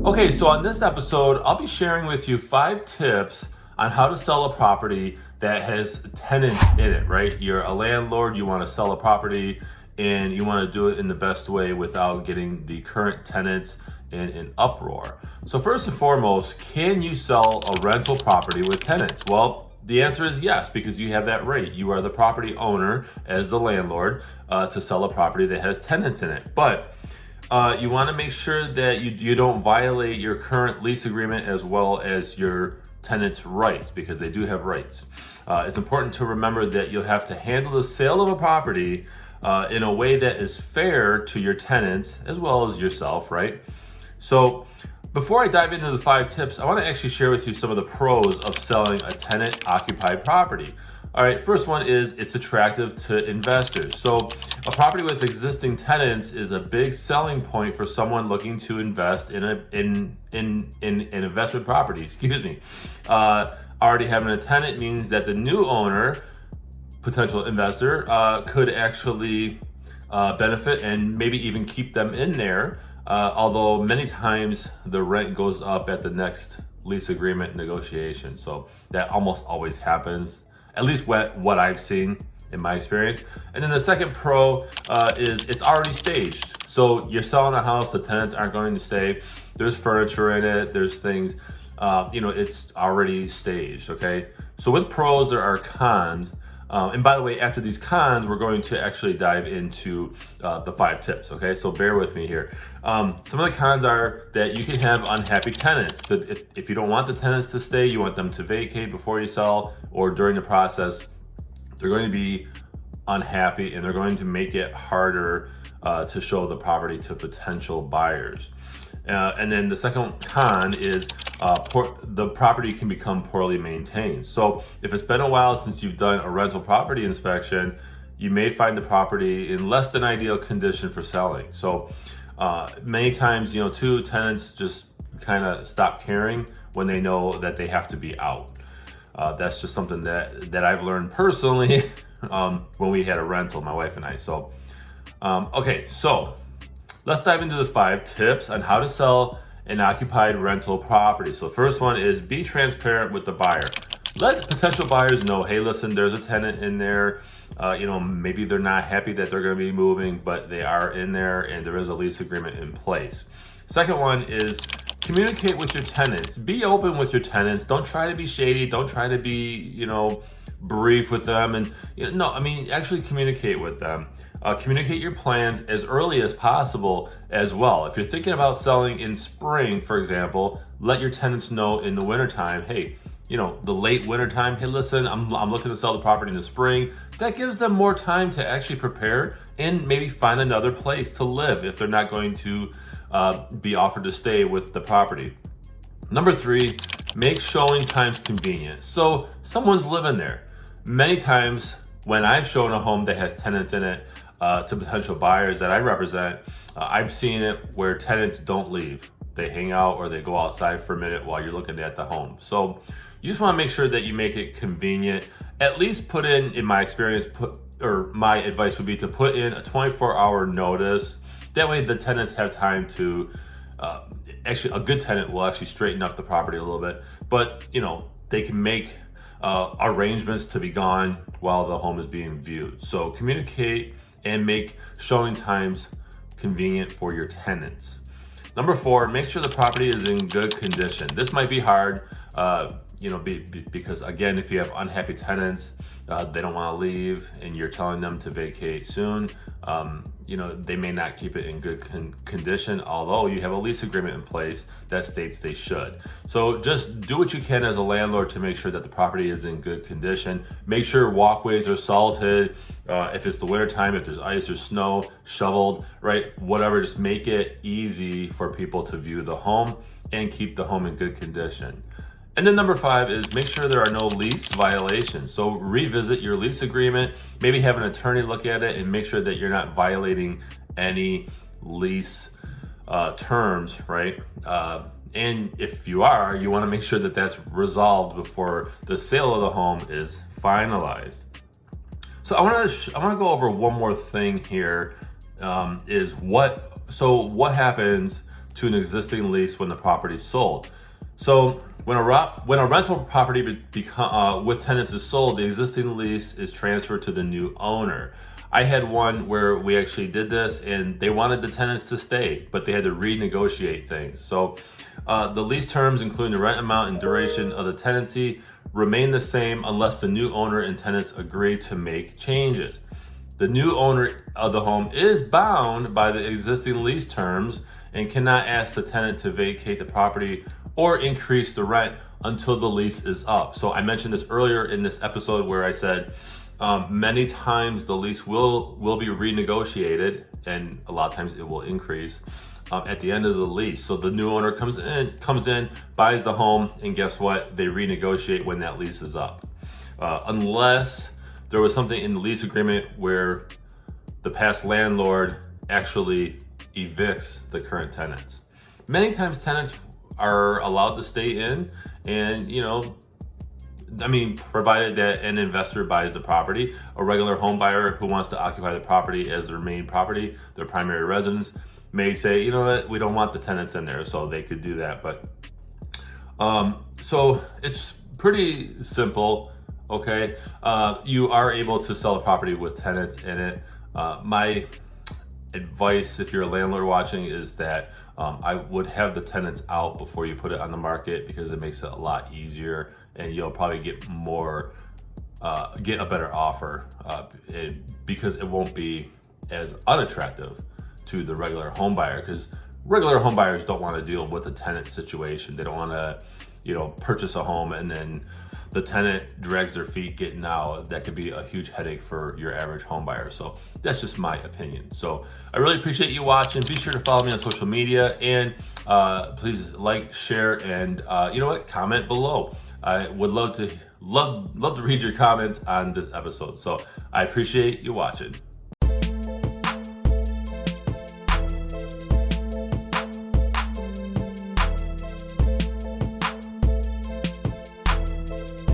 Okay, so on this episode, I'll be sharing with you 5 tips on how to sell a property that has tenants in it, right? You're a landlord, you want to sell a property, and you want to do it in the best way without getting the current tenants in an uproar. So first and foremost, can you sell a rental property with tenants? Well, the answer is yes, because you have that right. You are the property owner as the landlord to sell a property that has tenants in it. But you want to make sure that you don't violate your current lease agreement as well as your tenants' rights, because they do have rights. It's important to remember that you'll have to handle the sale of a property in a way that is fair to your tenants as well as yourself, right? So before I dive into the 5 tips, I want to actually share with you some of the pros of selling a tenant-occupied property. All right, first one is it's attractive to investors. So a property with existing tenants is a big selling point for someone looking to invest in an investment property. Excuse me. Already having a tenant means that the new owner, potential investor, could actually benefit and maybe even keep them in there. Although many times the rent goes up at the next lease agreement negotiation. So that almost always happens, at least what I've seen in my experience. And then the second pro is it's already staged. So you're selling a house, the tenants aren't going to stay. There's furniture in it, there's things, it's already staged, okay? So with pros, there are cons. And by the way, after these cons, we're going to actually dive into the 5 tips, okay? So bear with me here. Some of the cons are that you can have unhappy tenants. If you don't want the tenants to stay, you want them to vacate before you sell or during the process, they're going to be unhappy and they're going to make it harder to show the property to potential buyers. And then the second con is the property can become poorly maintained. So if it's been a while since you've done a rental property inspection, you may find the property in less than ideal condition for selling. So many times, too, tenants just kind of stop caring when they know that they have to be out. That's just something that I've learned personally when we had a rental, my wife and I. So, okay, so let's dive into the 5 tips on how to sell an occupied rental property. So the first one is be transparent with the buyer. Let potential buyers know, hey, listen, there's a tenant in there. Maybe they're not happy that they're going to be moving, but they are in there and there is a lease agreement in place. Second one is communicate with your tenants. Be open with your tenants. Don't try to be shady. Don't try to be, brief with them. And actually communicate with them. Communicate your plans as early as possible as well. If you're thinking about selling in spring, for example, let your tenants know in the wintertime, hey, the late wintertime, hey, listen, I'm looking to sell the property in the spring. That gives them more time to actually prepare and maybe find another place to live if they're not going to be offered to stay with the property. Number 3, make showing times convenient. So someone's living there. Many times when I've shown a home that has tenants in it to potential buyers that I represent, I've seen it where tenants don't leave. They hang out or they go outside for a minute while you're looking at the home. So you just want to make sure that you make it convenient. At least put in my experience, my advice would be to put in a 24-hour notice. That way the tenants have time to, actually a good tenant will actually straighten up the property a little bit, but they can make arrangements to be gone while the home is being viewed. So communicate and make showing times convenient for your tenants. Number 4, make sure the property is in good condition. This might be hard, because again, if you have unhappy tenants, they don't want to leave and you're telling them to vacate soon, they may not keep it in good condition, although you have a lease agreement in place that states they should. So just do what you can as a landlord to make sure that the property is in good condition. Make sure walkways are salted. If it's the wintertime, if there's ice or snow, shoveled, right? Whatever, just make it easy for people to view the home and keep the home in good condition. And then number 5 is make sure there are no lease violations. So revisit your lease agreement, maybe have an attorney look at it and make sure that you're not violating any lease terms, right? And if you are, you want to make sure that that's resolved before the sale of the home is finalized. So I want to go over one more thing here. What happens to an existing lease when the property is sold. So when a rental property with tenants is sold, the existing lease is transferred to the new owner. I had one where we actually did this and they wanted the tenants to stay, but they had to renegotiate things. So the lease terms, including the rent amount and duration of the tenancy, remain the same unless the new owner and tenants agree to make changes. The new owner of the home is bound by the existing lease terms and cannot ask the tenant to vacate the property or increase the rent until the lease is up. So I mentioned this earlier in this episode where I said many times the lease will be renegotiated, and a lot of times it will increase at the end of the lease. So the new owner comes in, buys the home, and guess what? They renegotiate when that lease is up. Unless there was something in the lease agreement where the past landlord actually evicts the current tenants. Many times tenants are allowed to stay in, and provided that an investor buys the property. A regular home buyer who wants to occupy the property as their main property, their primary residence, may say, you know what, we don't want the tenants in there, so they could do that. But so it's pretty simple. Okay, you are able to sell a property with tenants in it. My advice, if you're a landlord watching, is that I would have the tenants out before you put it on the market, because it makes it a lot easier, and you'll probably get a better offer because it won't be as unattractive to the regular home buyer, because regular home buyers don't want to deal with a tenant situation. They don't want to, purchase a home and then the tenant drags their feet getting out. That could be a huge headache for your average home buyer. So that's just my opinion. So I really appreciate you watching. Be sure to follow me on social media, and please like, share, and comment below. I would love to read your comments on this episode. So I appreciate you watching.